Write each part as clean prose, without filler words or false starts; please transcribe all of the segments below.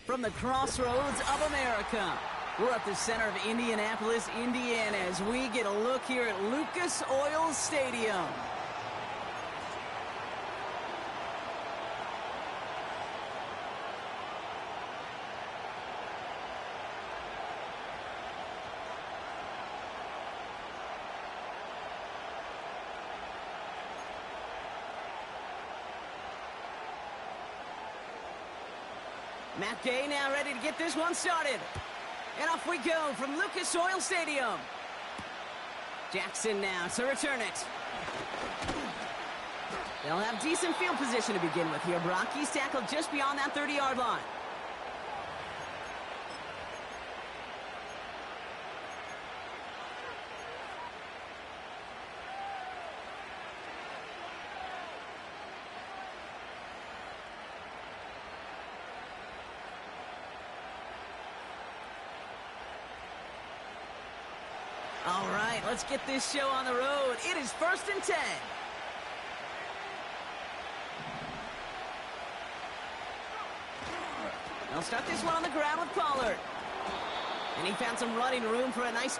From the crossroads of America, we're at the center of Indianapolis, Indiana, as we get a look here at Lucas Oil Stadium. Matt Gay now ready to get this one started. And off we go from Lucas Oil Stadium. Jackson now to return it. They'll have decent field position to begin with here, Brock. He's tackled just beyond that 30-yard line. All right, let's get this show on the road. It is 1st and 10. They'll start this one on the ground with Pollard. And he found some running room for a nice...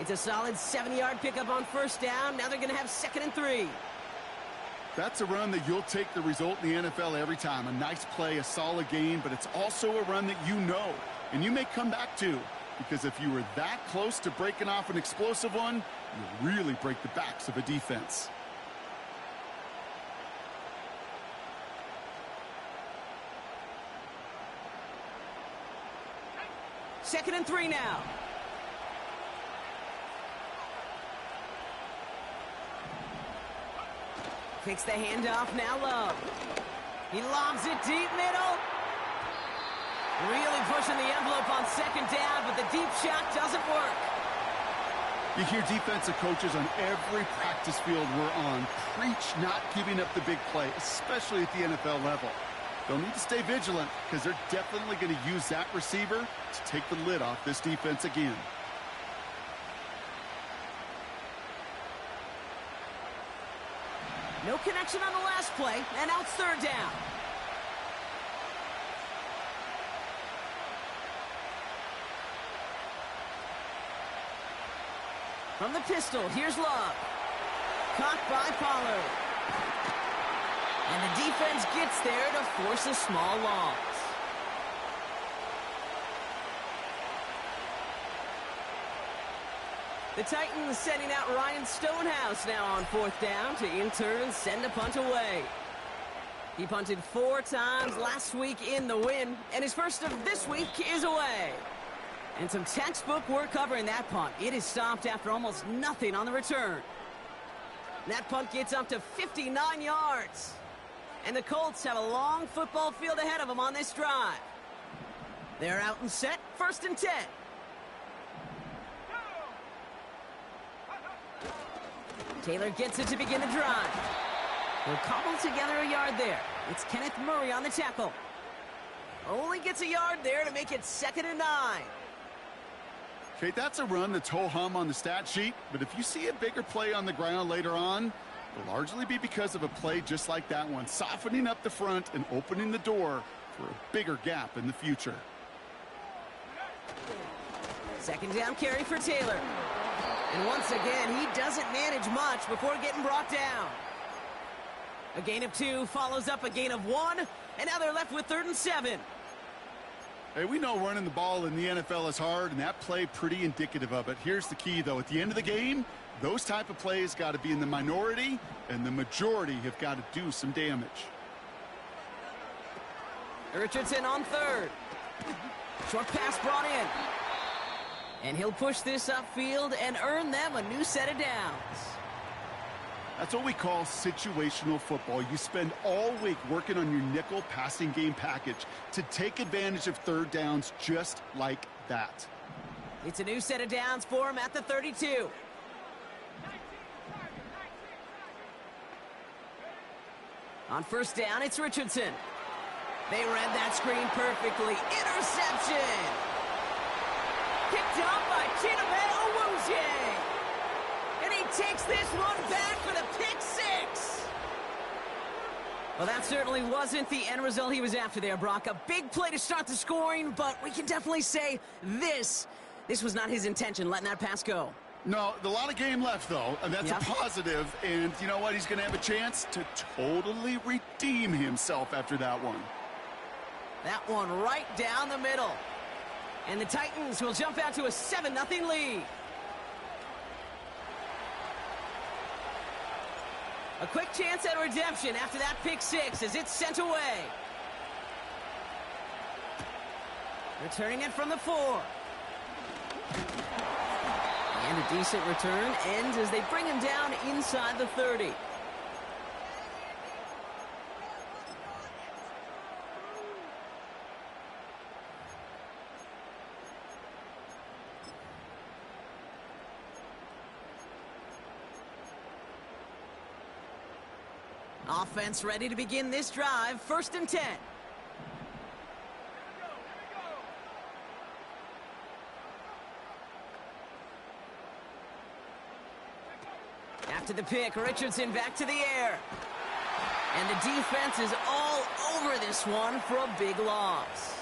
It's a solid 70-yard pickup on 1st down. Now they're going to have 2nd and 3. That's a run that you'll take the result in the NFL every time. A nice play, a solid game, but it's also a run that you know and you may come back to, because if you were that close to breaking off an explosive one, you really break the backs of a defense. Second and 3 now. Takes the handoff, now Love. He lobs it deep middle. Really pushing the envelope on 2nd down, but the deep shot doesn't work. You hear defensive coaches on every practice field we're on preach not giving up the big play, especially at the NFL level. They'll need to stay vigilant because they're definitely going to use that receiver to take the lid off this defense again. No connection on the last play, and now it's 3rd down. From the pistol, here's Love. Caught by Pollard. And the defense gets there to force a small loss. The Titans sending out Ryan Stonehouse now on 4th down to in turn send a punt away. He punted 4 times last week in the win, and his first of this week is away. And some textbook work covering that punt. It is stopped after almost nothing on the return. That punt gets up to 59 yards. And the Colts have a long football field ahead of them on this drive. They're out and set, 1st and 10. Taylor gets it to begin the drive. They'll cobble together a yard there. It's Kenneth Murray on the tackle. Only gets a yard there to make it 2nd and 9. Okay, that's a run that's ho-hum on the stat sheet, but if you see a bigger play on the ground later on, it'll largely be because of a play just like that one, softening up the front and opening the door for a bigger gap in the future. 2nd down carry for Taylor. And once again, he doesn't manage much before getting brought down. A gain of 2 follows up a gain of 1, and now they're left with 3rd and 7. Hey, we know running the ball in the NFL is hard, and that play pretty indicative of it. Here's the key, though. At the end of the game, those type of plays got to be in the minority, and the majority have got to do some damage. Richardson on third. Short pass brought in. And he'll push this upfield and earn them a new set of downs. That's what we call situational football. You spend all week working on your nickel passing game package to take advantage of third downs just like that. It's a new set of downs for him at the 32. On first down, it's Richardson. They read that screen perfectly. Interception! Picked up by Chidobe Awuzie. And he takes this one back for the pick six. Well, that certainly wasn't the end result he was after there, Brock. A big play to start the scoring, but we can definitely say this was not his intention, letting that pass go. No, a lot of game left, though, and that's a positive. And you know what? He's going to have a chance to totally redeem himself after that one. That one right down the middle. And the Titans will jump out to a 7-0 lead. A quick chance at redemption after that pick six as it's sent away. Returning it from the 4. And a decent return ends as they bring him down inside the 30. Offense ready to begin this drive. 1st and 10. After the pick, Richardson back to the air. And the defense is all over this one for a big loss.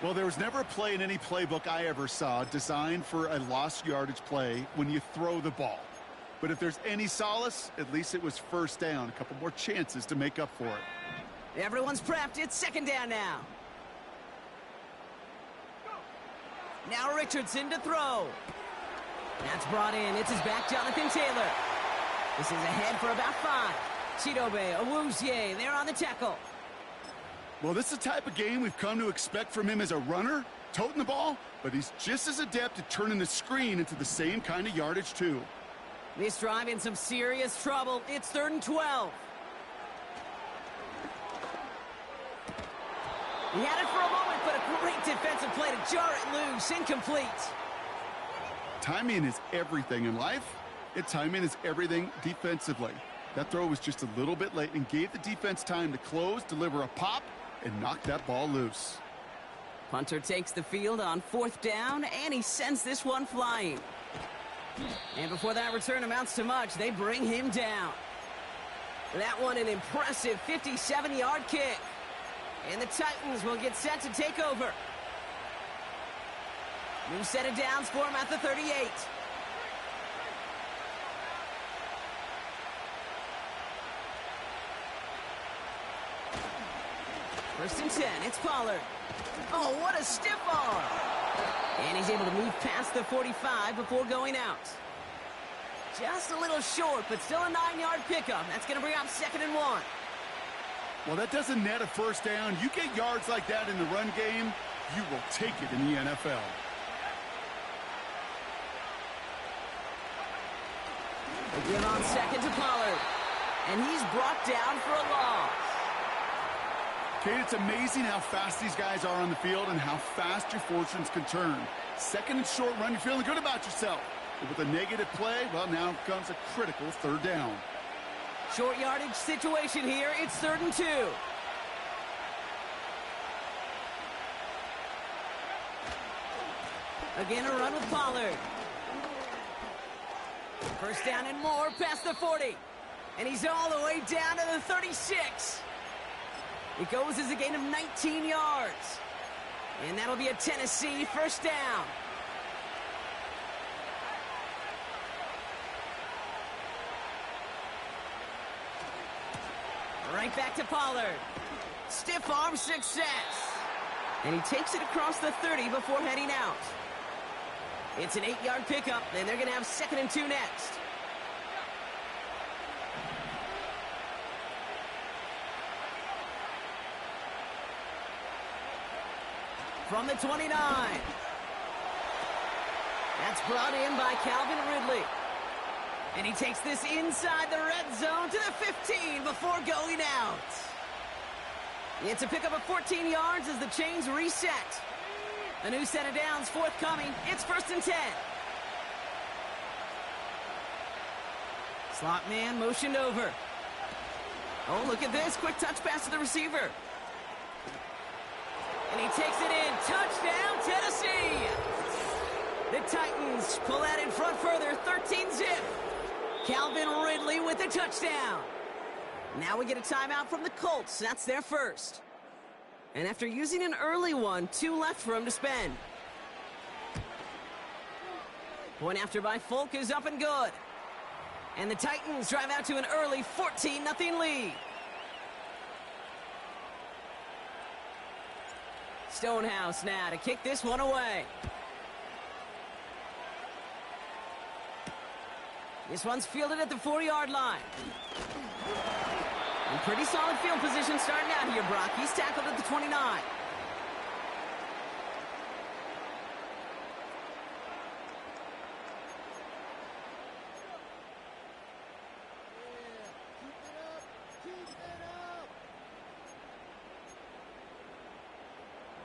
Well, there was never a play in any playbook I ever saw designed for a lost yardage play when you throw the ball. But if there's any solace, at least it was first down. A couple more chances to make up for it. Everyone's prepped. It's 2nd down now. Now Richardson to throw. That's brought in. It's his back, Jonathan Taylor. This is ahead for about 5. Chidobe Awuzie there on the tackle. Well, this is the type of game we've come to expect from him as a runner, toting the ball, but he's just as adept at turning the screen into the same kind of yardage, too. This drive in some serious trouble. It's 3rd and 12. He had it for a moment, but a great defensive play to jar it loose. Incomplete. Timing is everything in life. Timing is everything defensively. That throw was just a little bit late and gave the defense time to close, deliver a pop, and knock that ball loose. Punter takes the field on 4th down, and he sends this one flying. And before that return amounts to much, they bring him down. That one an impressive 57-yard kick. And the Titans will get set to take over. New set of downs for him at the 38. First and 10, it's Pollard. Oh, what a stiff arm. And he's able to move past the 45 before going out. Just a little short, but still a 9-yard pickup. That's going to bring up 2nd and 1. Well, that doesn't net a first down. You get yards like that in the run game, you will take it in the NFL. Again on 2nd to Pollard. And he's brought down for a loss. Kate, it's amazing how fast these guys are on the field and how fast your fortunes can turn. 2nd and short run, you're feeling good about yourself. But with a negative play, well, now comes a critical 3rd down. Short yardage situation here. It's 3rd and 2. Again, a run with Pollard. First down and more past the 40. And he's all the way down to the 36. It goes as a gain of 19 yards. And that'll be a Tennessee first down. Right back to Pollard. Stiff arm success. And he takes it across the 30 before heading out. It's an 8-yard pickup, and they're going to have 2nd and 2 next. From the 29. That's brought in by Calvin Ridley. And he takes this inside the red zone to the 15 before going out. It's a pickup of 14 yards as the chains reset. A new set of downs forthcoming. It's 1st and 10. Slot man motioned over. Oh, look at this. Quick touch pass to the receiver. And he takes it in. Touchdown, Tennessee! The Titans pull that in front further. 13-zip. Calvin Ridley with the touchdown. Now we get a timeout from the Colts. That's their first. And after using an early one, 2 left for him to spend. Point after by Folk is up and good. And the Titans drive out to an early 14-0 lead. Stonehouse now to kick this one away. This one's fielded at the 4-yard line. And pretty solid field position starting out here, Brock. He's tackled at the 29.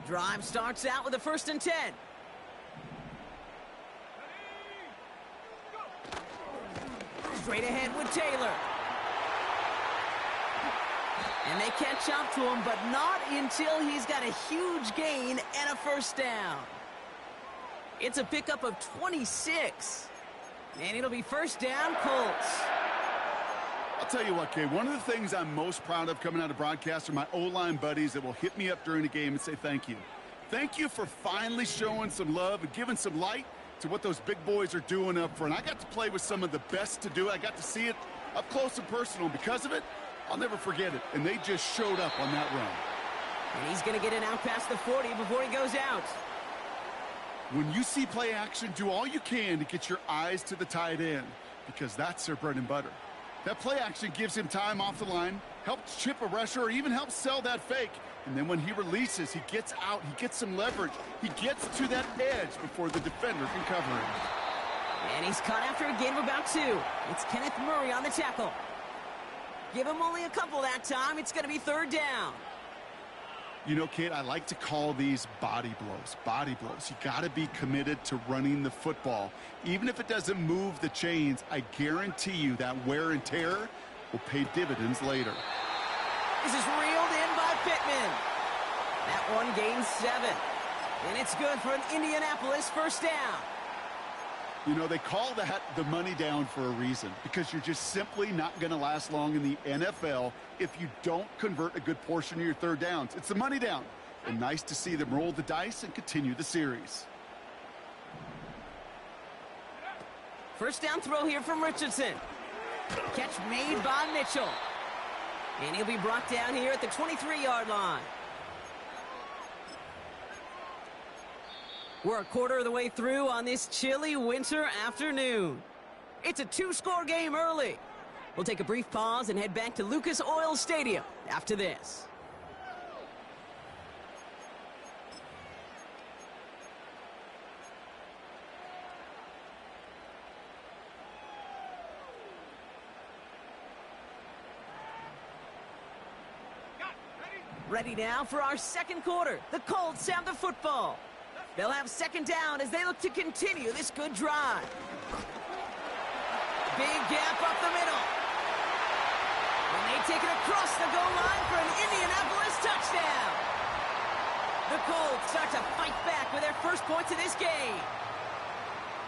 Drive starts out with a 1st and 10. Straight ahead with Taylor. And they catch up to him, but not until he's got a huge gain and a 1st down. It's a pickup of 26. And it'll be 1st down, Colts. I'll tell you what, Kay, one of the things I'm most proud of coming out of broadcast are my O-line buddies that will hit me up during the game and say thank you. Thank you for finally showing some love and giving some light to what those big boys are doing up front. I got to play with some of the best to do it. I got to see it up close and personal. Because of it, I'll never forget it. And they just showed up on that run. And he's going to get it out past the 40 before he goes out. When you see play action, do all you can to get your eyes to the tight end, because that's their bread and butter. That play action gives him time off the line, helps chip a rusher, or even helps sell that fake. And then when he releases, he gets out, he gets some leverage. He gets to that edge before the defender can cover him. And he's caught after a gain of about 2. It's Kenneth Murray on the tackle. Give him only a couple that time. It's going to be 3rd down. You know, Kate, I like to call these body blows. Body blows. You got to be committed to running the football. Even if it doesn't move the chains, I guarantee you that wear and tear will pay dividends later. This is reeled in by Pittman. That one gains 7. And it's good for an Indianapolis 1st down. You know, they call that the money down for a reason, because you're just simply not going to last long in the NFL if you don't convert a good portion of your 3rd downs. It's the money down. And nice to see them roll the dice and continue the series. 1st down throw here from Richardson. Catch made by Mitchell. And he'll be brought down here at the 23-yard line. We're a quarter of the way through on this chilly winter afternoon. It's a 2-score game early. We'll take a brief pause and head back to Lucas Oil Stadium after this. Ready now for our 2nd quarter. The Colts have the football. They'll have 2nd down as they look to continue this good drive. Big gap up the middle. And they take it across the goal line for an Indianapolis touchdown. The Colts start to fight back with their first points of this game.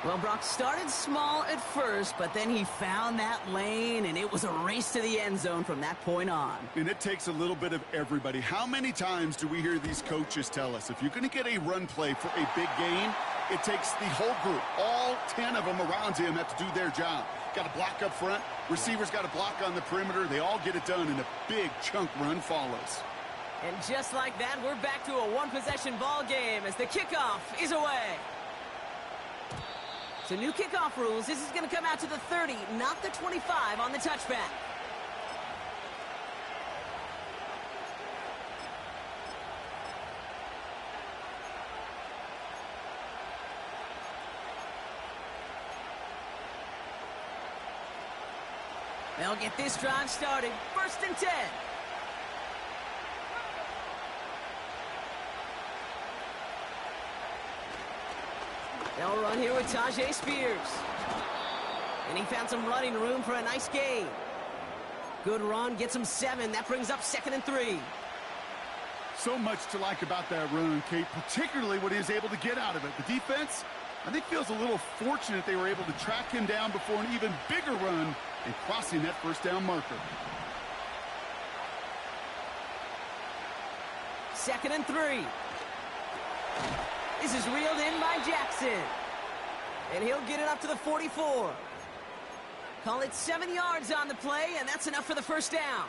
Well, Brock started small at first, but then he found that lane, and it was a race to the end zone from that point on. And it takes a little bit of everybody. How many times do we hear these coaches tell us, if you're going to get a run play for a big gain, it takes the whole group. All 10 of them around him have to do their job. Got to block up front. Receivers got to block on the perimeter. They all get it done, and a big chunk run follows. And just like that, we're back to a one-possession ball game as the kickoff is away. So new kickoff rules. This is going to come out to the 30, not the 25 on the touchback. They'll get this drive started. 1st and 10. They'll run here with Tajay Spears. And he found some running room for a nice gain. Good run, gets him 7. That brings up 2nd and 3. So much to like about that run, Kate, particularly what he was able to get out of it. The defense, I think, feels a little fortunate they were able to track him down before an even bigger run and crossing that 1st down marker. 2nd and 3. This is reeled in by Jackson. And he'll get it up to the 44. Call it 7 yards on the play, and that's enough for the 1st down.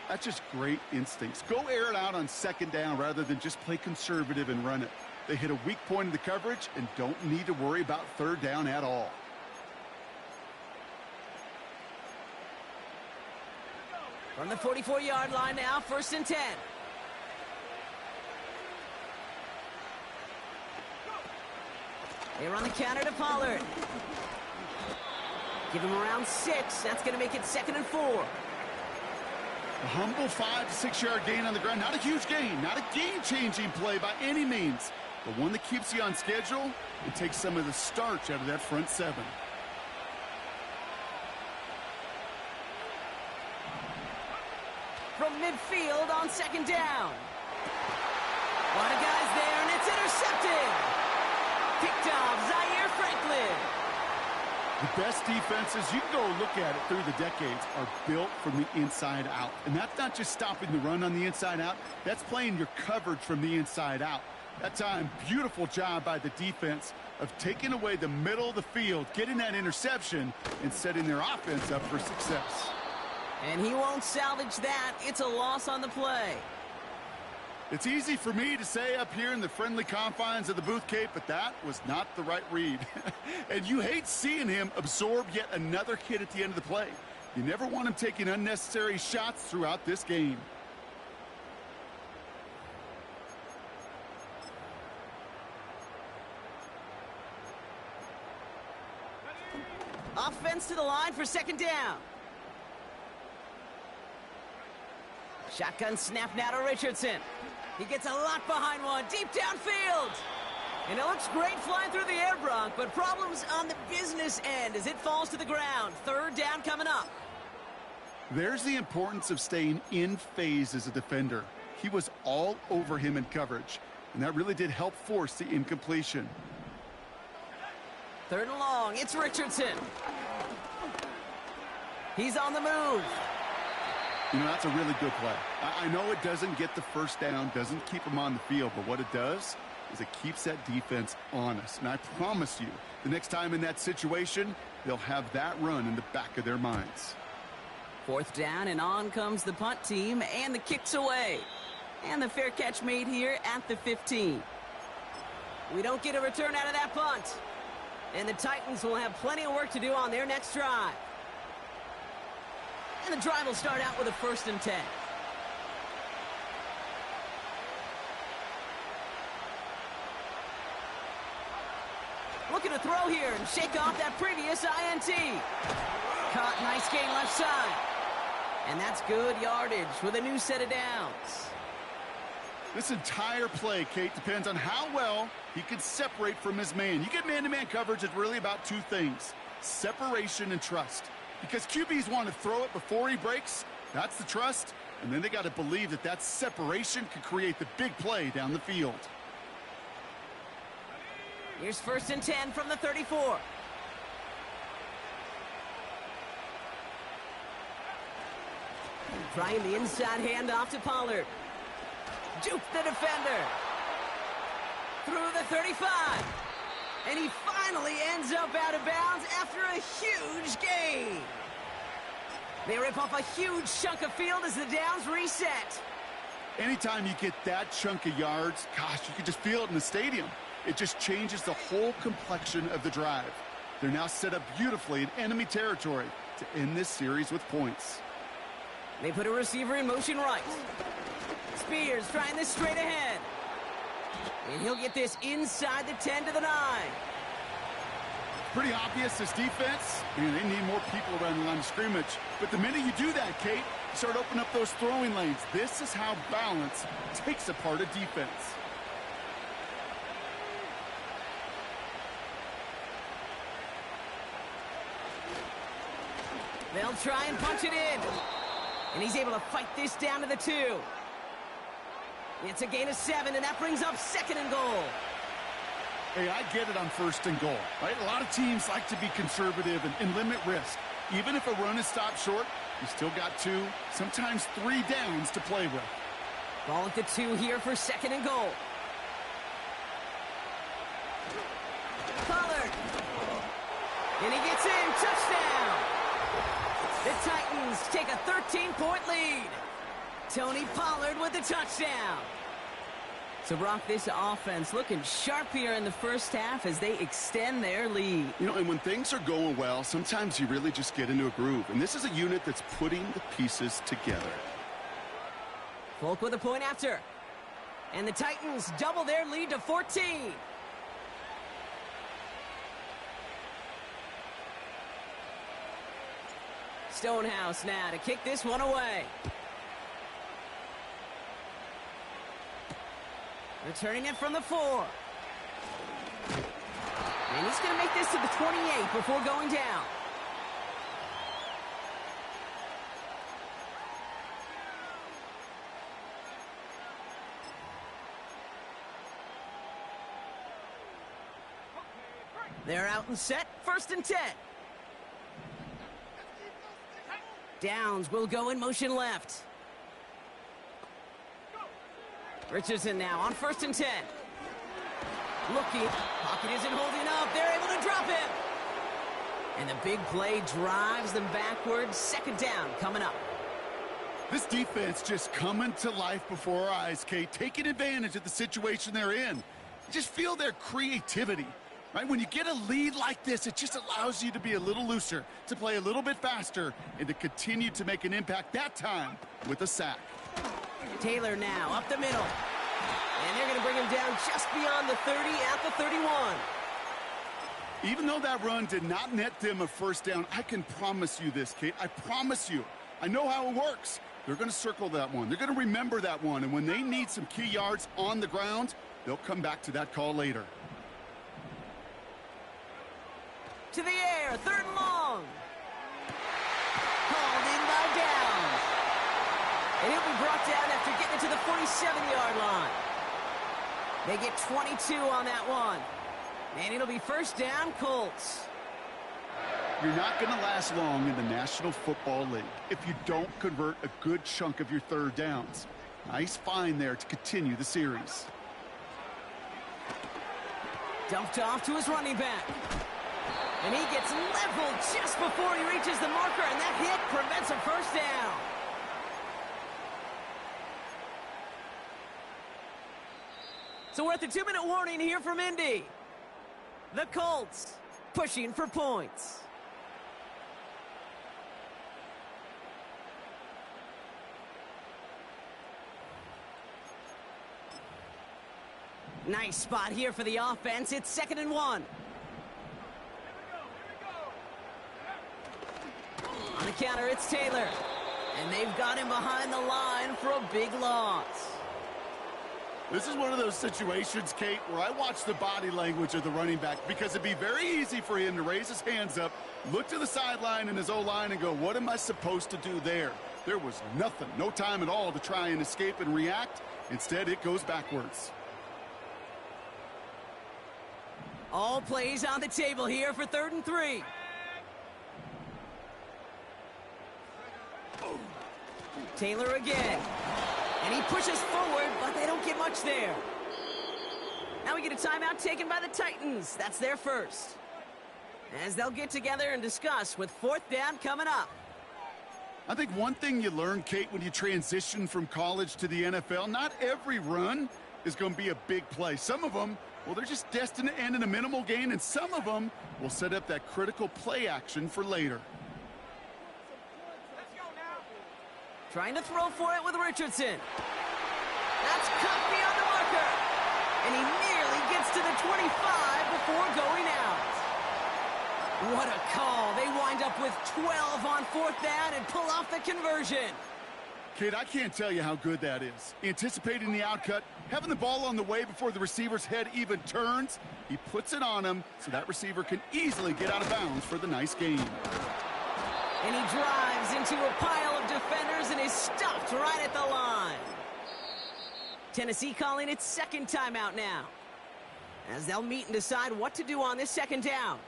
That's just great instincts. Go air it out on 2nd down rather than just play conservative and run it. They hit a weak point in the coverage and don't need to worry about 3rd down at all. From the 44-yard line now, 1st and 10. They run the counter to Pollard. Give him around 6. That's going to make it 2nd and 4. A humble 5 to 6 yard gain on the ground. Not a huge gain, not a game-changing play by any means, but one that keeps you on schedule and takes some of the starch out of that front 7. From midfield on 2nd down. A lot of guys there, and it's intercepted. Picked off Zaire Franklin. The best defenses, you can go look at it through the decades, are built from the inside out. And that's not just stopping the run on the inside out. That's playing your coverage from the inside out. That time, beautiful job by the defense of taking away the middle of the field, getting that interception, and setting their offense up for success. And he won't salvage that. It's a loss on the play. It's easy for me to say up here in the friendly confines of the booth, Kate, but that was not the right read. And you hate seeing him absorb yet another hit at the end of the play. You never want him taking unnecessary shots throughout this game. Offense to the line for 2nd down. Shotgun snap now to Richardson. He gets a lot behind one, deep downfield. And it looks great flying through the air, Bronk, but problems on the business end as it falls to the ground. 3rd down coming up. There's the importance of staying in phase as a defender. He was all over him in coverage, and that really did help force the incompletion. 3rd and long, it's Richardson. He's on the move. You know, that's a really good play. I know it doesn't get the 1st down, doesn't keep him on the field, but what it does is it keeps that defense honest. And I promise you, the next time in that situation, they'll have that run in the back of their minds. 4th down, and on comes the punt team, and the kick's away. And the fair catch made here at the 15. We don't get a return out of that punt. And the Titans will have plenty of work to do on their next drive. And the drive will start out with a 1st and 10. Looking to throw here and shake off that previous INT. Caught, nice gain left side. And that's good yardage with a new set of downs. This entire play, Kate, depends on how well he can separate from his man. You get man-to-man coverage, it's really about 2 things: separation and trust. Because QBs want to throw it before he breaks. That's the trust. And then they got to believe that that separation can create the big play down the field. Here's 1st and 10 from the 34. Trying the inside handoff to Pollard. Juke the defender. Through the 35. And he finally ends up out of bounds after a huge gain. They rip off a huge chunk of field as the downs reset. Anytime you get that chunk of yards, gosh, you can just feel it in the stadium. It just changes the whole complexion of the drive. They're now set up beautifully in enemy territory to end this series with points. They put a receiver in motion right. Spears trying this straight ahead. And he'll get this inside the 10 to the 9. Pretty obvious, this defense. Man, they need more people around the line of scrimmage. But the minute you do that, Kate, you start opening up those throwing lanes. This is how balance takes apart a defense. They'll try and punch it in. And he's able to fight this down to the 2. It's a gain of 7, and that brings up 2nd and goal. Hey, I get it on 1st and goal, right? A lot of teams like to be conservative and limit risk. Even if a run is stopped short, you still got 2, sometimes 3 downs to play with. Ball at the 2 here for 2nd and goal. Pollard. And he gets in. Touchdown. The Titans take a 13-point lead. Tony Pollard with the touchdown. So, Brock, this offense looking sharp here in the first half as they extend their lead. You know, and when things are going well, sometimes you really just get into a groove. And this is a unit that's putting the pieces together. Folk with a point after. And the Titans double their lead to 14. Stonehouse now to kick this one away. Returning it from the 4. And he's going to make this to the 28 before going down. They're out and set. 1st and 10. Downs will go in motion left. Richardson now on 1st and 10. Looking. Pocket isn't holding up. They're able to drop him. And the big play drives them backwards. 2nd down coming up. This defense just coming to life before our eyes, Kate, taking advantage of the situation they're in. You just feel their creativity, right? When you get a lead like this, it just allows you to be a little looser, to play a little bit faster, and to continue to make an impact that time with a sack. Taylor now up the middle. And they're going to bring him down just beyond the 30 at the 31. Even though that run did not net them a 1st down, I can promise you this, Kate. I promise you. I know how it works. They're going to circle that one. They're going to remember that one. And when they need some key yards on the ground, they'll come back to that call later. To the air, 3rd and long. Called in by Downs. And he'll be brought down after getting it to the 47-yard line. They get 22 on that one. And it'll be 1st down, Colts. You're not going to last long in the National Football League if you don't convert a good chunk of your 3rd downs. Nice find there to continue the series. Dumped off to his running back. And he gets leveled just before he reaches the marker, and that hit prevents a 1st down. So we're at the 2-minute warning here from Indy. The Colts pushing for points. Nice spot here for the offense. It's 2nd and 1. On the counter, it's Taylor. And they've got him behind the line for a big loss. This is one of those situations, Kate, where I watch the body language of the running back because it'd be very easy for him to raise his hands up, look to the sideline and his O-line and go, what am I supposed to do there? There was nothing, no time at all to try and escape and react. Instead, it goes backwards. All plays on the table here for 3rd and 3. Taylor again. And he pushes forward, but they don't get much there. Now we get a timeout taken by the Titans. That's their first. As they'll get together and discuss with 4th down coming up. I think one thing you learn, Kate, when you transition from college to the NFL, not every run is going to be a big play. Some of them, well, they're just destined to end in a minimal gain, and some of them will set up that critical play action for later. Trying to throw for it with Richardson. That's cut beyond the marker. And he nearly gets to the 25 before going out. What a call. They wind up with 12 on 4th down and pull off the conversion. Kate, I can't tell you how good that is. Anticipating the outcut, having the ball on the way before the receiver's head even turns. He puts it on him so that receiver can easily get out of bounds for the nice gain. And he drives into a pile of defenders and is stopped right at the line. Tennessee calling its second timeout now, as they'll meet and decide what to do on this second down.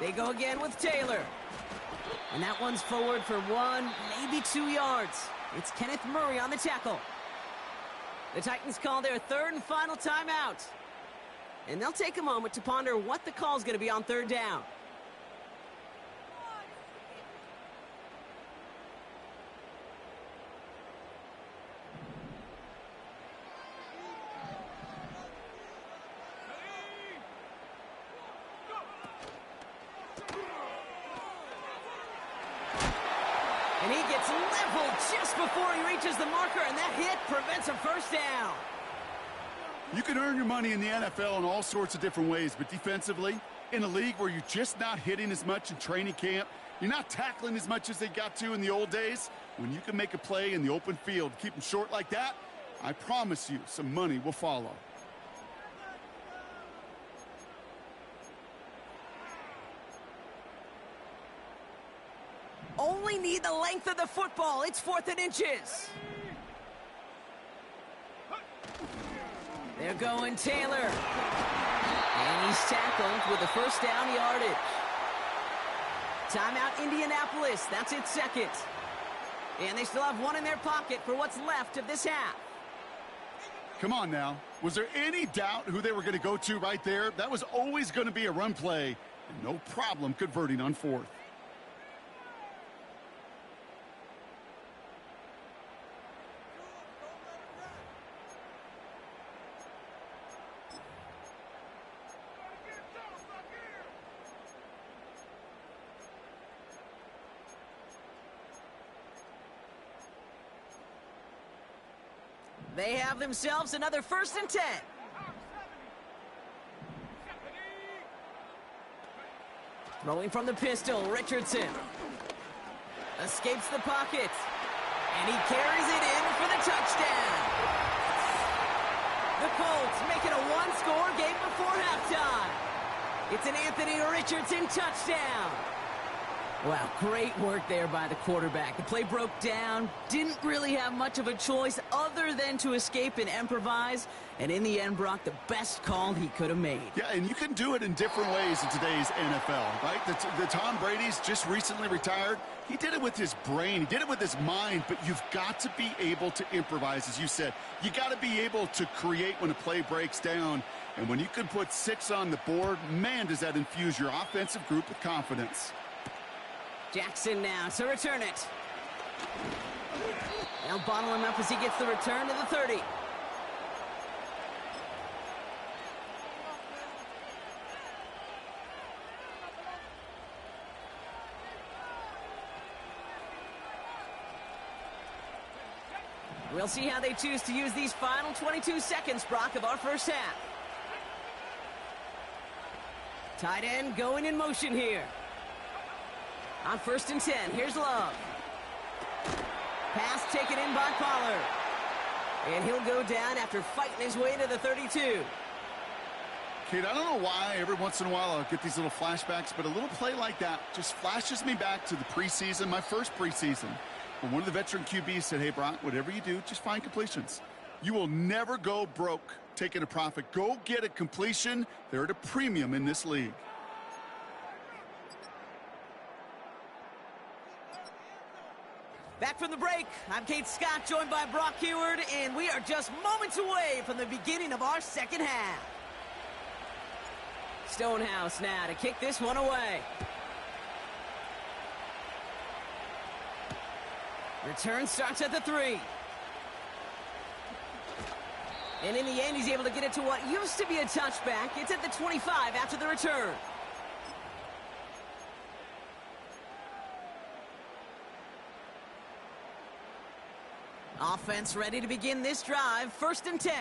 They go again with Taylor. And that one's forward for 1, maybe 2 yards. It's Kenneth Murray on the tackle. The Titans call their third and final timeout. And they'll take a moment to ponder what the call's going to be on third down. And he gets leveled just before he reaches the marker, and that hit prevents a first down. You can earn your money in the NFL in all sorts of different ways, but defensively, in a league where you're just not hitting as much in training camp, you're not tackling as much as they got to in the old days, when you can make a play in the open field, keep them short like that, I promise you some money will follow. Only need the length of the football. It's 4th and inches. They're going Taylor. And he's tackled with a first down yardage. Timeout Indianapolis. That's its second. And they still have one in their pocket for what's left of this half. Come on now. Was there any doubt who they were going to go to right there? That was always going to be a run play. And no problem converting on 4th. They have themselves another 1st and 10. Throwing from the pistol, Richardson. Escapes the pocket. And he carries it in for the touchdown. The Colts make it a one-score game before halftime. It's an Anthony Richardson touchdown. Wow, great work there by the quarterback. The play broke down, didn't really have much of a choice other than to escape and improvise, and in the end, Brock, the best call he could have made. Yeah, and you can do it in different ways in today's NFL, right? The Tom Brady's just recently retired. He did it with his brain. He did it with his mind, but you've got to be able to improvise, as you said. You got to be able to create when a play breaks down, and when you can put 6 on the board, man, does that infuse your offensive group with confidence. Jackson now to return it. They'll bottle him up as he gets the return to the 30. We'll see how they choose to use these final 22 seconds, Brock, of our first half. Tight end going in motion here. On 1st and 10, here's Love. Pass taken in by Pollard. And he'll go down after fighting his way to the 32. Kate, I don't know why every once in a while I'll get these little flashbacks, but a little play like that just flashes me back to the preseason, my first preseason, when one of the veteran QBs said, hey, Brock, whatever you do, just find completions. You will never go broke taking a profit. Go get a completion. They're at a premium in this league. Back from the break, I'm Kate Scott, joined by Brock Heward, and we are just moments away from the beginning of our second half. Stonehouse now to kick this one away. Return starts at the 3. And in the end, he's able to get it to what used to be a touchback. It's at the 25 after the return. Offense ready to begin this drive. 1st and 10.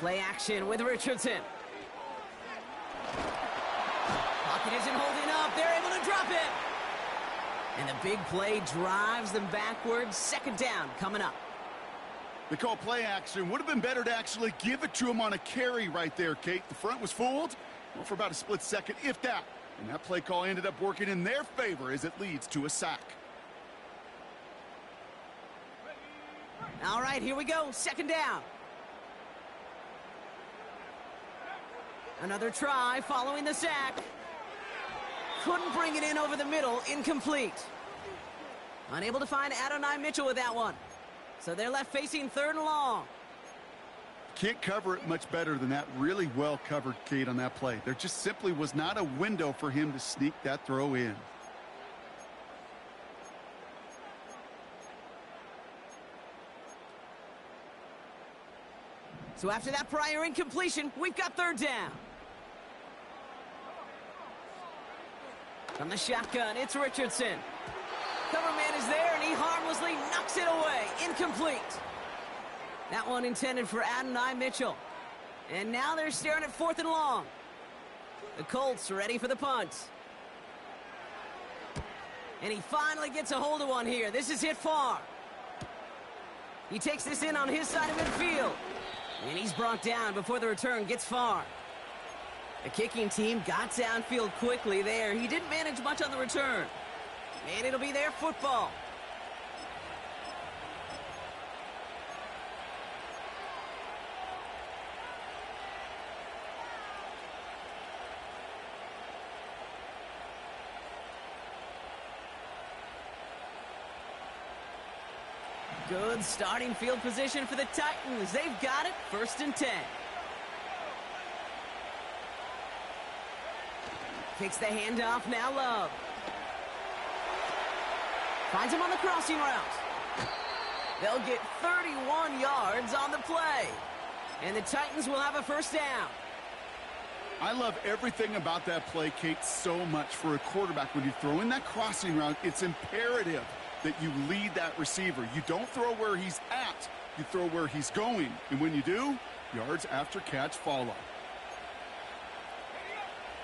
Play action with Richardson. Pocket isn't holding up. They're able to drop it. And the big play drives them backwards. 2nd down coming up. They call play action. Would have been better to actually give it to him on a carry right there, Kate. The front was fooled for about a split second, if that. And that play call ended up working in their favor as it leads to a sack. All right, here we go. 2nd down. Another try following the sack. Couldn't bring it in over the middle. Incomplete. Unable to find Adonai Mitchell with that one. So they're left facing 3rd and long. Can't cover it much better than that. Really well covered, Kate, on that play. There just simply was not a window for him to sneak that throw in. So after that prior incompletion, we've got 3rd down. From the shotgun, it's Richardson. Cover man is there, and he harmlessly knocks it away. Incomplete. That one intended for Adonai Mitchell. And now they're staring at 4th and long. The Colts ready for the punt. And he finally gets a hold of one here. This is hit far. He takes this in on his side of midfield. And he's brought down before the return gets far. The kicking team got downfield quickly there. He didn't manage much on the return. And it'll be their football. Good starting field position for the Titans. They've got it. 1st and 10. Takes the handoff, now Love. Finds him on the crossing route. They'll get 31 yards on the play. And the Titans will have a 1st down. I love everything about that play, Kate, so much for a quarterback. When you throw in that crossing route, it's imperative that you lead that receiver. You don't throw where he's at, you throw where he's going. And when you do, yards after catch follow.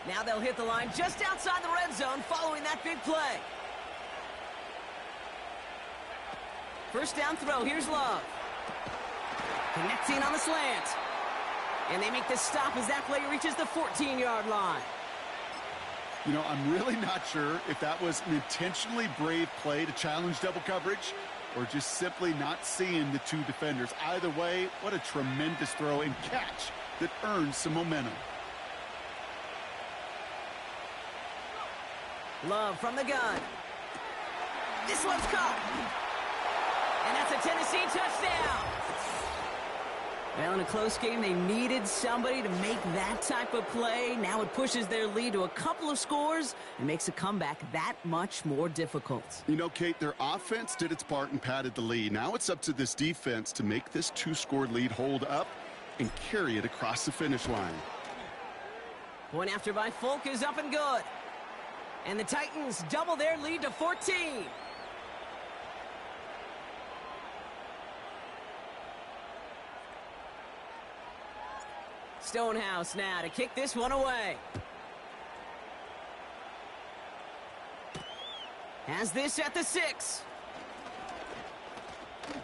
Now they'll hit the line just outside the red zone following that big play. 1st down throw, here's Love. Connecting on the slant. And they make the stop as that play reaches the 14-yard line. You know, I'm really not sure if that was an intentionally brave play to challenge double coverage or just simply not seeing the 2 defenders. Either way, what a tremendous throw and catch that earns some momentum. Love from the gun. This one's caught. And that's a Tennessee touchdown. Well, in a close game, they needed somebody to make that type of play. Now it pushes their lead to a couple of scores and makes a comeback that much more difficult. You know, Kate, their offense did its part and padded the lead. Now it's up to this defense to make this 2-score lead hold up and carry it across the finish line. Point after by Folk is up and good. And the Titans double their lead to 14. Stonehouse now to kick this one away. Has this at the 6.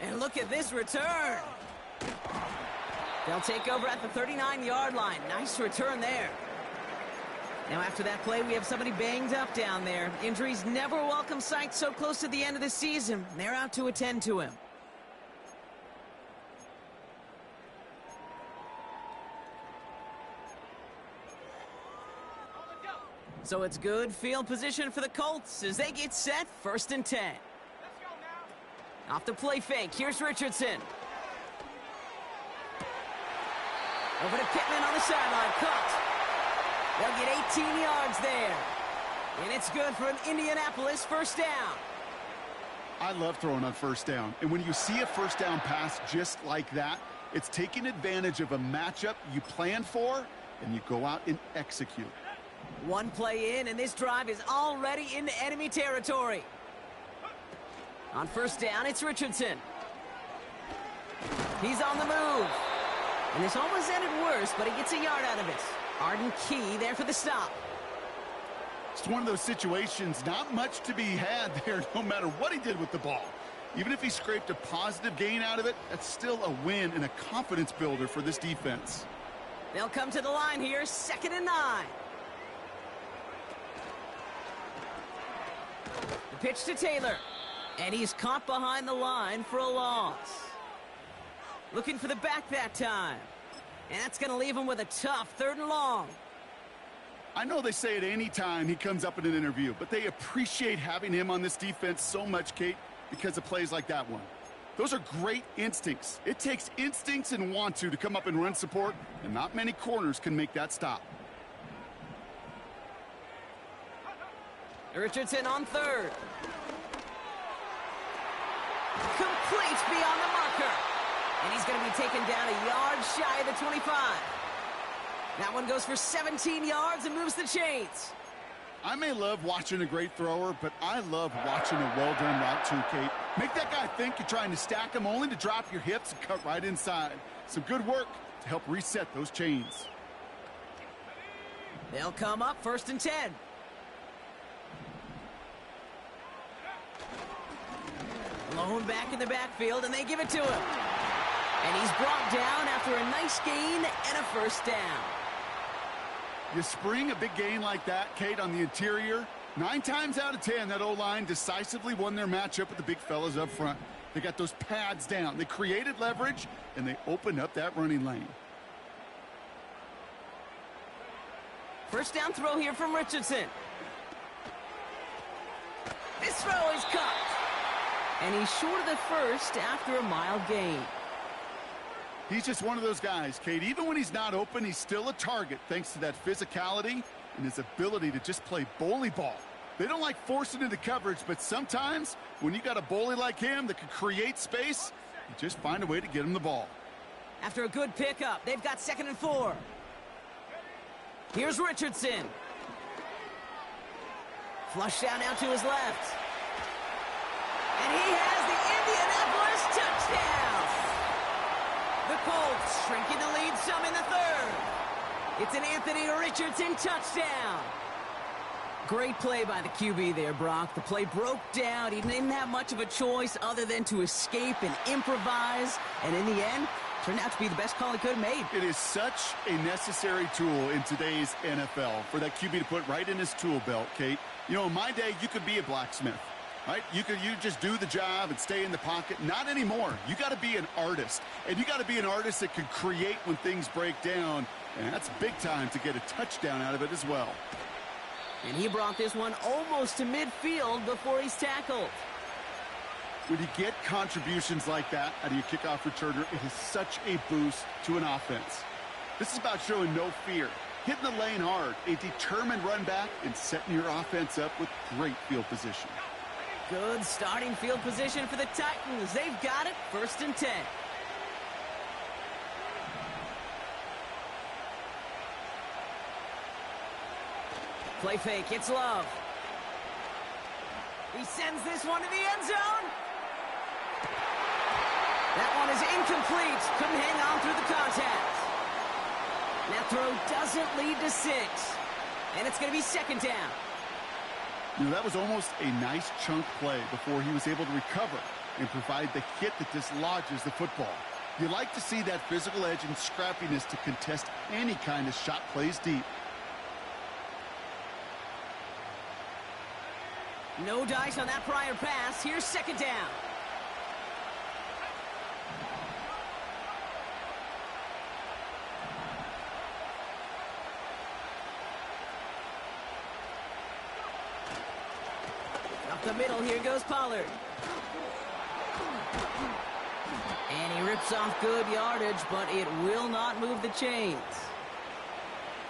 And look at this return. They'll take over at the 39-yard line. Nice return there. Now after that play, we have somebody banged up down there. Injuries never a welcome sight so close to the end of the season. They're out to attend to him. So it's good field position for the Colts as they get set, 1st and 10. Off the play fake, here's Richardson. Over to Pittman on the sideline, caught. They'll get 18 yards there. And it's good for an Indianapolis 1st down. I love throwing on 1st down. And when you see a 1st down pass just like that, it's taking advantage of a matchup you planned for, and you go out and execute. One play in, and this drive is already into enemy territory. On 1st down, it's Richardson. He's on the move. And this almost ended worse, but he gets a yard out of it. Arden Key there for the stop. It's one of those situations, not much to be had there no matter what he did with the ball. Even if he scraped a positive gain out of it, that's still a win and a confidence builder for this defense. They'll come to the line here, 2nd and 9. The pitch to Taylor. And he's caught behind the line for a loss. Looking for the back that time. And that's going to leave him with a tough 3rd and long. I know they say it any time he comes up in an interview, but they appreciate having him on this defense so much, Kate, because of plays like that one. Those are great instincts. It takes instincts and want to come up and run support, and not many corners can make that stop. Richardson on 3rd. Complete beyond the marker. And he's going to be taken down a yard shy of the 25. That one goes for 17 yards and moves the chains. I may love watching a great thrower, but I love watching a well-done route too, Kate. Make that guy think you're trying to stack him only to drop your hips and cut right inside. Some good work to help reset those chains. They'll come up 1st and 10. Lone back in the backfield, and they give it to him. And he's brought down after a nice gain and a 1st down. You spring a big gain like that, Kate, on the interior. 9 times out of 10, that O-line decisively won their matchup with the big fellas up front. They got those pads down. They created leverage, and they opened up that running lane. 1st down throw here from Richardson. This throw is caught. And he's short of the 1st after a mild gain. He's just one of those guys, Kate. Even when he's not open, he's still a target thanks to that physicality and his ability to just play bully ball. They don't like forcing into coverage, but sometimes when you got a bully like him that can create space, you just find a way to get him the ball. After a good pickup, they've got 2nd and 4. Here's Richardson. Flush down now to his left. And he has the Indianapolis touchdown. The Colts shrinking the lead some in the 3rd. It's an Anthony Richardson touchdown. Great play by the QB there, Brock. The play broke down. He didn't have much of a choice other than to escape and improvise. And in the end, turned out to be the best call he could have made. It is such a necessary tool in today's NFL for that QB to put right in his tool belt, Kate. You know, in my day, you could be a blacksmith. Right? You just do the job and stay in the pocket. Not anymore. You got to be an artist. And you got to be an artist that can create when things break down. And that's big time to get a touchdown out of it as well. And he brought this one almost to midfield before he's tackled. When you get contributions like that out of your kickoff returner, it is such a boost to an offense. This is about showing no fear, hitting the lane hard, a determined run back, and setting your offense up with great field position. Good starting field position for the Titans. They've got it, 1st and 10. Play fake, it's Love. He sends this one to the end zone. That one is incomplete. Couldn't hang on through the contact. That throw doesn't lead to 6. And it's going to be 2nd down. You know, that was almost a nice chunk play before he was able to recover and provide the hit that dislodges the football. You like to see that physical edge and scrappiness to contest any kind of shot plays deep. No dice on that prior pass. Here's 2nd down. Up the middle, here goes Pollard. And he rips off good yardage, but it will not move the chains.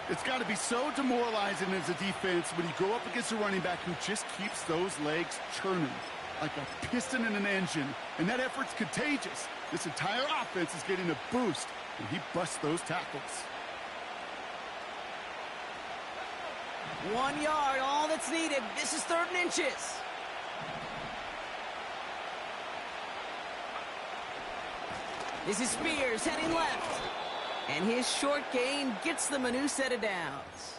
It's got to be so demoralizing as a defense when you go up against a running back who just keeps those legs churning like a piston in an engine, and that effort's contagious. This entire offense is getting a boost, and he busts those tackles. 1 yard, all that's needed. This is 3rd and inches. This is Spears heading left. And his short gain gets them a new set of downs.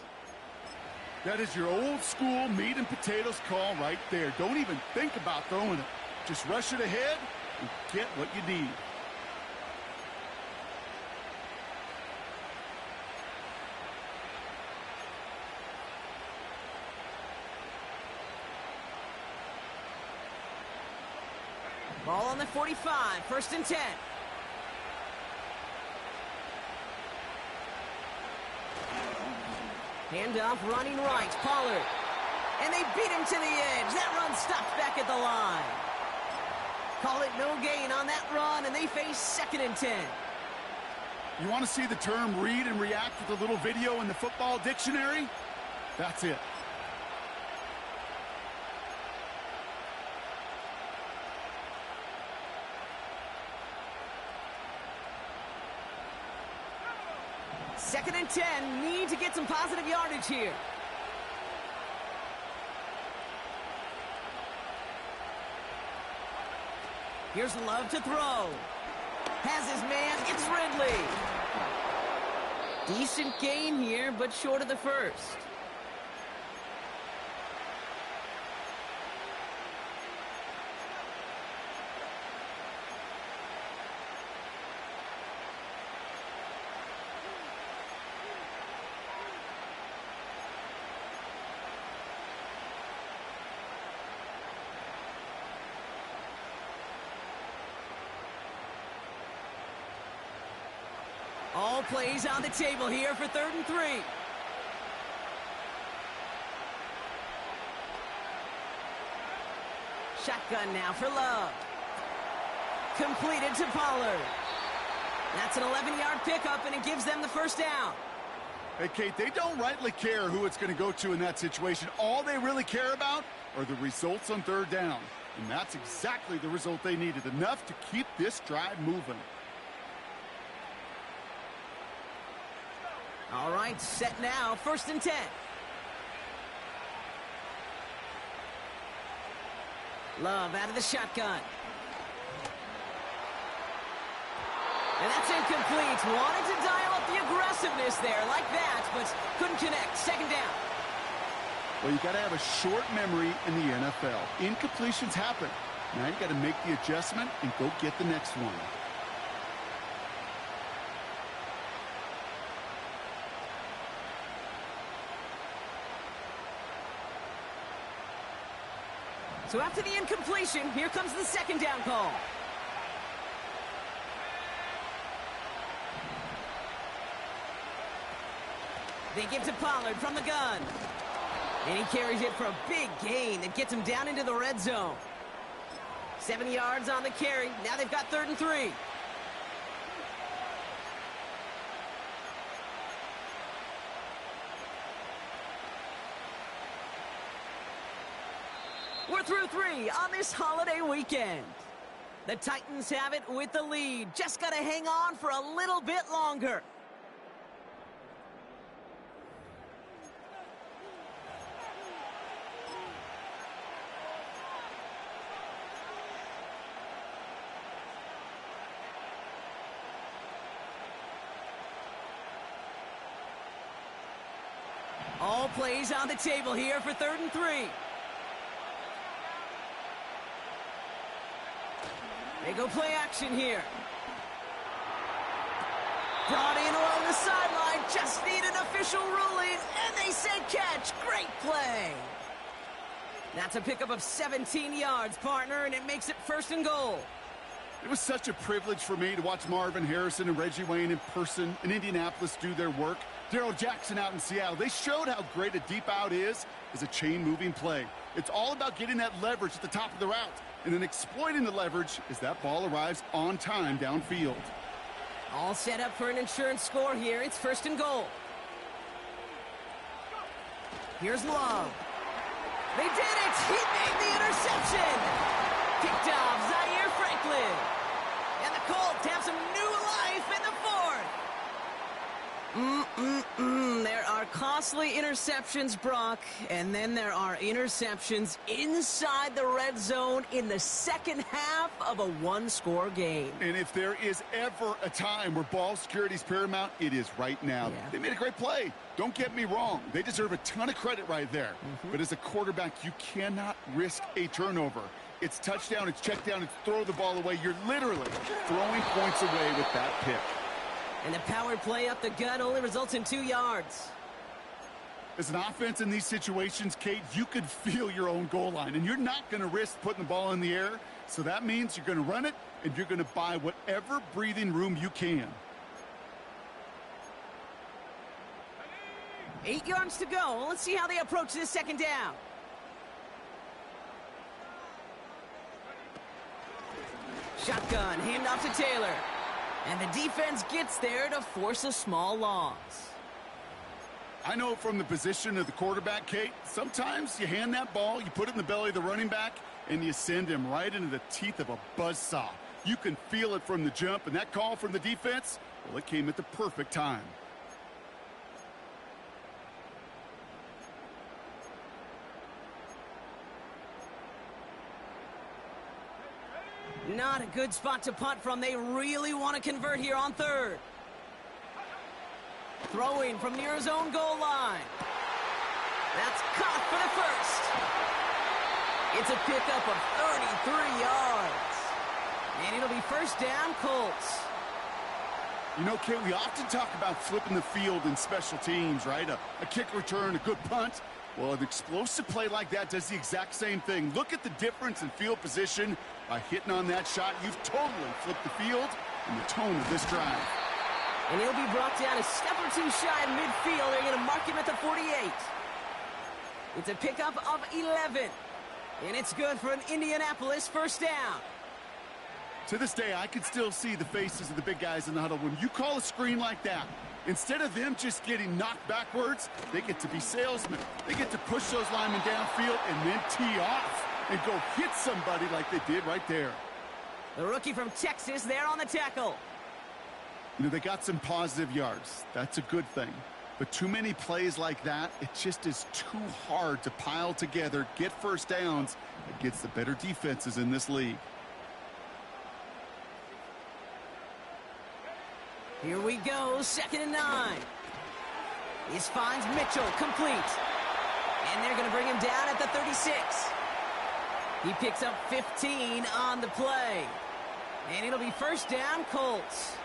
That is your old school meat and potatoes call right there. Don't even think about throwing it. Just rush it ahead and get what you need. Ball on the 45, 1st and 10. Handoff running right, Pollard. And they beat him to the edge. That run stopped back at the line. Call it no gain on that run, and they face 2nd and 10. You want to see the term read and react with a little video in the football dictionary? That's it. Second and 10, need to get some positive yardage here. Here's Love to throw. Has his man, it's Ridley. Decent gain here, but short of the first. All plays on the table here for 3rd and 3. Shotgun now for Love. Completed to Pollard. That's an 11-yard pickup, and it gives them the 1st down. Hey, Kate, they don't rightly care who it's going to go to in that situation. All they really care about are the results on 3rd down. And that's exactly the result they needed, enough to keep this drive moving. All right, set now, 1st and 10. Love out of the shotgun. And that's incomplete. Wanted to dial up the aggressiveness there like that, but couldn't connect. 2nd down. Well, you got to have a short memory in the NFL. Incompletions happen. Now you got to make the adjustment and go get the next one. So after the incompletion, here comes the 2nd down call. They give to Pollard from the gun. And he carries it for a big gain that gets him down into the red zone. 7 yards on the carry. Now they've got 3rd and 3. We're through 3 on this holiday weekend. The Titans have it with the lead. Just got to hang on for a little bit longer. All plays on the table here for 3rd and 3. They go play action here. Brought in along the sideline. Just need an official ruling. And they say catch. Great play. That's a pickup of 17 yards, partner, and it makes it 1st and goal. It was such a privilege for me to watch Marvin Harrison and Reggie Wayne in person in Indianapolis do their work. Darrell Jackson out in Seattle. They showed how great a deep out is as a chain-moving play. It's all about getting that leverage at the top of the route, and then exploiting the leverage as that ball arrives on time downfield. All set up for an insurance score here. It's 1st and goal. Here's Love. They did it! He made the interception! Picked off Zaire Franklin. And the Colts have some new life in the 4th. There are costly interceptions, Brock, and then there are interceptions inside the red zone in the second half of a one-score game. And if there is ever a time where ball security is paramount, it is right now. Yeah. They made a great play. Don't get me wrong. They deserve a ton of credit right there. But as a quarterback, you cannot risk a turnover. It's touchdown, it's check down, it's throw the ball away. You're literally throwing points away with that pick. And the power play up the gut only results in 2 yards. As an offense in these situations, Kate, you could feel your own goal line, and you're not going to risk putting the ball in the air. So that means you're going to run it, and you're going to buy whatever breathing room you can. 8 yards to go. Let's see how they approach this 2nd down. Shotgun, handoff to Taylor. And the defense gets there to force a small loss. I know from the position of the quarterback, Kate, sometimes you hand that ball, you put it in the belly of the running back, and you send him right into the teeth of a buzzsaw. You can feel it from the jump, and that call from the defense, well, it came at the perfect time. Not a good spot to punt from. They really want to convert here on 3rd. Throwing from near his own goal line. That's caught for the 1st. It's a pickup of 33 yards. And it'll be 1st down, Colts. You know, Kate, we often talk about flipping the field in special teams, right? A kick return, a good punt. Well, an explosive play like that does the exact same thing. Look at the difference in field position. By hitting on that shot, you've totally flipped the field and the tone of this drive. And he'll be brought down a step or 2 shy of midfield. They're going to mark him at the 48. It's a pickup of 11. And it's good for an Indianapolis 1st down. To this day, I can still see the faces of the big guys in the huddle. When you call a screen like that, instead of them just getting knocked backwards, they get to be salesmen. They get to push those linemen downfield and then tee off and go hit somebody like they did right there. The rookie from Texas there on the tackle. You know, they got some positive yards. That's a good thing. But too many plays like that, it just is too hard to pile together, get 1st downs against the better defenses in this league. Here we go, 2nd and 9. This finds Mitchell complete. And they're going to bring him down at the 36. He picks up 15 on the play. And it'll be 1st down, Colts.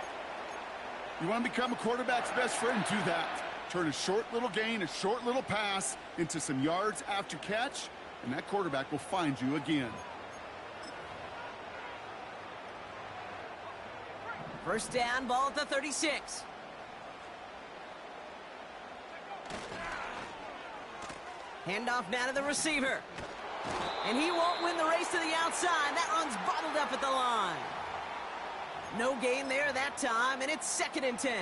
You want to become a quarterback's best friend? Do that. Turn a short little gain, a short little pass into some yards after catch, and that quarterback will find you again. 1st down, ball at the 36. Handoff now to the receiver. And he won't win the race to the outside. That run's bottled up at the line. No gain there that time, and it's 2nd and 10.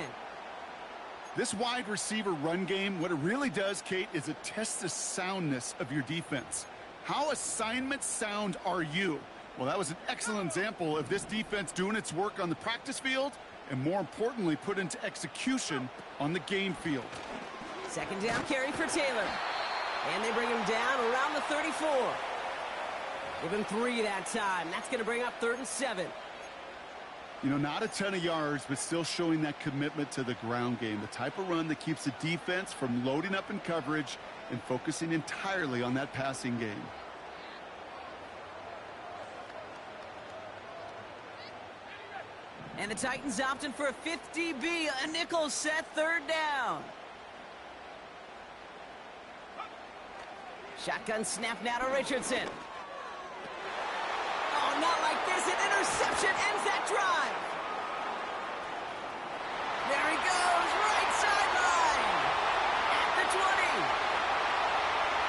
This wide receiver run game, what it really does, Kate, is it tests the soundness of your defense. How assignment sound are you? Well, that was an excellent example of this defense doing its work on the practice field and, more importantly, put into execution on the game field. 2nd down carry for Taylor. And they bring him down around the 34. Give him 3 that time. That's going to bring up 3rd and 7. You know, not a ton of yards, but still showing that commitment to the ground game. The type of run that keeps the defense from loading up in coverage and focusing entirely on that passing game. And the Titans opting for a 50B, a nickel set, 3rd down. Shotgun snap now to Richardson. Oh, not like this. An interception ends that drive. There he goes, right sideline. At the 20.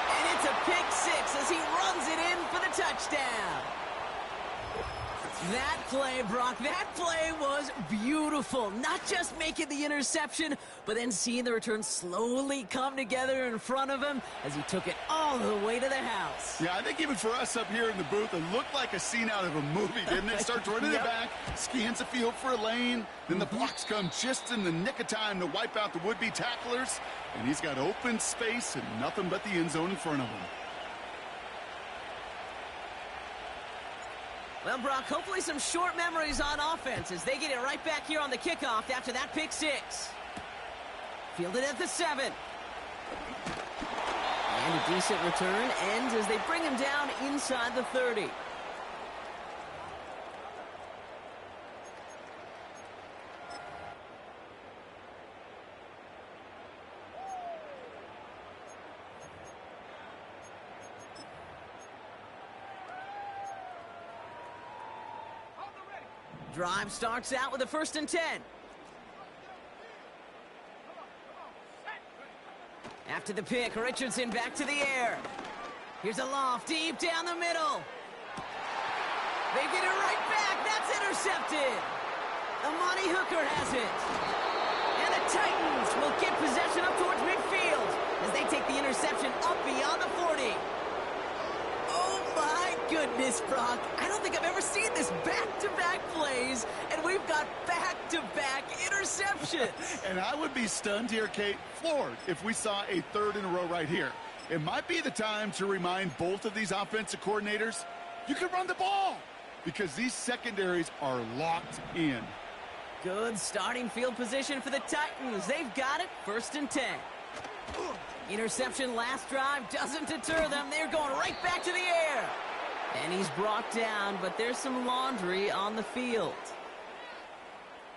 And it's a pick 6 Colts as he runs it in for the touchdown. That play, Brock, that play was beautiful. Not just making the interception, but then seeing the return slowly come together in front of him as he took it all the way to the house. Yeah, I think even for us up here in the booth, it looked like a scene out of a movie, didn't it? Starts running it back, scans the field for a lane, then the blocks come just in the nick of time to wipe out the would-be tacklers, and he's got open space and nothing but the end zone in front of him. Well, Brock, hopefully some short memories on offense as they get it right back here on the kickoff after that pick six. Fielded at the 7. And a decent return ends as they bring him down inside the 30. Drive starts out with a 1st and 10. After the pick, Richardson back to the air. Here's a loft deep down the middle. They get it right back. That's intercepted. Amani Hooker has it. And the Titans will get possession up towards midfield as they take the interception up beyond the 40. Oh, my goodness, Brock. I don't think I've ever seen this back-to-back plays, and we've got back-to-back interceptions. And I would be stunned here, Kate, floored, if we saw a 3rd in a row right here. It might be the time to remind both of these offensive coordinators, you can run the ball, because these secondaries are locked in. Good starting field position for the Titans. They've got it, 1st and 10. Interception last drive doesn't deter them. They're going right back to the air. And he's brought down, but there's some laundry on the field.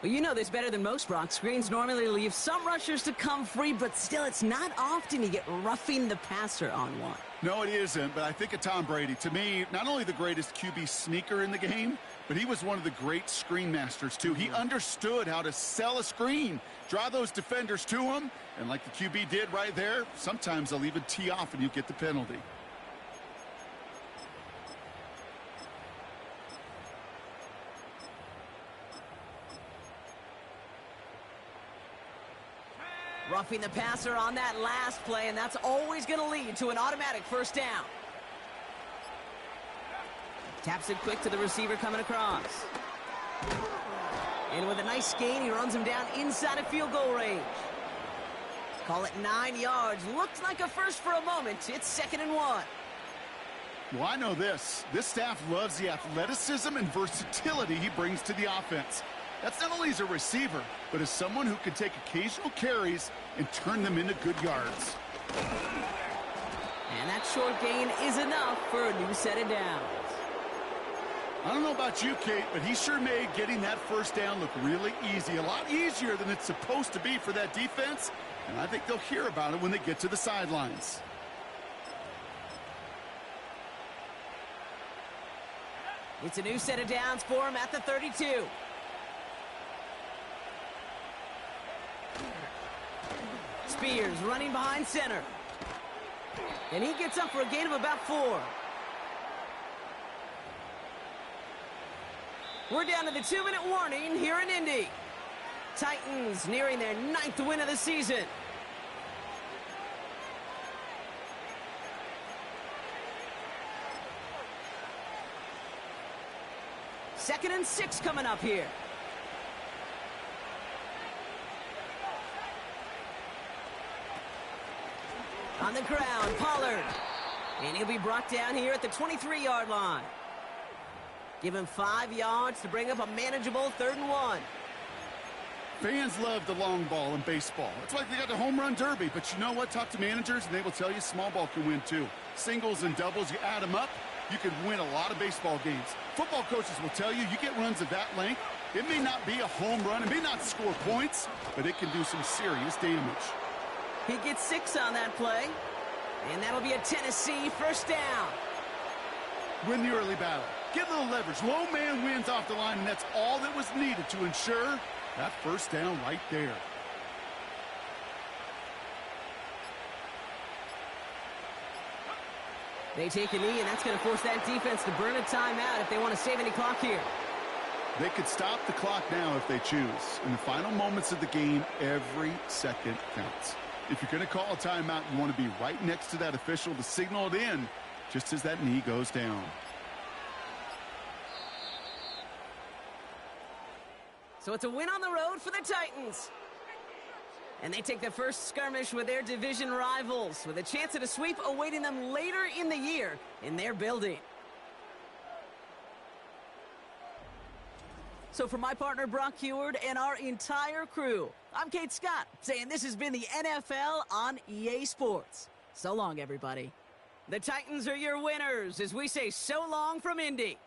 Well, you know this better than most, Brock. Screens normally leave some rushers to come free, but still, it's not often you get roughing the passer on one. No, it isn't, but I think of Tom Brady. To me, not only the greatest QB sneaker in the game, but he was one of the great screen masters, too. He understood how to sell a screen, draw those defenders to him, and like the QB did right there, sometimes they'll even tee off and you get the penalty. Roughing the passer on that last play, and that's always going to lead to an automatic 1st down. Taps it quick to the receiver coming across. And with a nice gain, he runs him down inside of field goal range. Call it 9 yards. Looked like a first for a moment. It's 2nd and 1. Well, I know this. This staff loves the athleticism and versatility he brings to the offense. That's not only as a receiver, but as someone who can take occasional carries and turn them into good yards. And that short gain is enough for a new set of downs. I don't know about you, Kate, but he sure made getting that 1st down look really easy. A lot easier than it's supposed to be for that defense. And I think they'll hear about it when they get to the sidelines. It's a new set of downs for him at the 32. Spears running behind center. And he gets up for a gain of about 4. We're down to the 2-minute warning here in Indy. Titans nearing their 9th win of the season. Second and 6 coming up here. On the ground, Pollard. And he'll be brought down here at the 23-yard line. Give him 5 yards to bring up a manageable 3rd and 1. Fans love the long ball in baseball. It's like they got the home run derby. But you know what? Talk to managers, and they will tell you small ball can win, too. Singles and doubles, you add them up, you can win a lot of baseball games. Football coaches will tell you, you get runs of that length, it may not be a home run, it may not score points, but it can do some serious damage. He gets 6 on that play, and that'll be a Tennessee 1st down. Win the early battle. Get a little leverage. Low man wins off the line, and that's all that was needed to ensure that 1st down right there. They take a knee, and that's going to force that defense to burn a timeout if they want to save any clock here. They could stop the clock now if they choose. In the final moments of the game, every second counts. If you're going to call a timeout, you want to be right next to that official to signal it in just as that knee goes down. So it's a win on the road for the Titans. And they take the first skirmish with their division rivals, with a chance at a sweep awaiting them later in the year in their building. So for my partner Brock Heward and our entire crew, I'm Kate Scott, saying this has been the NFL on EA Sports. So long, everybody. The Titans are your winners as we say so long from Indy.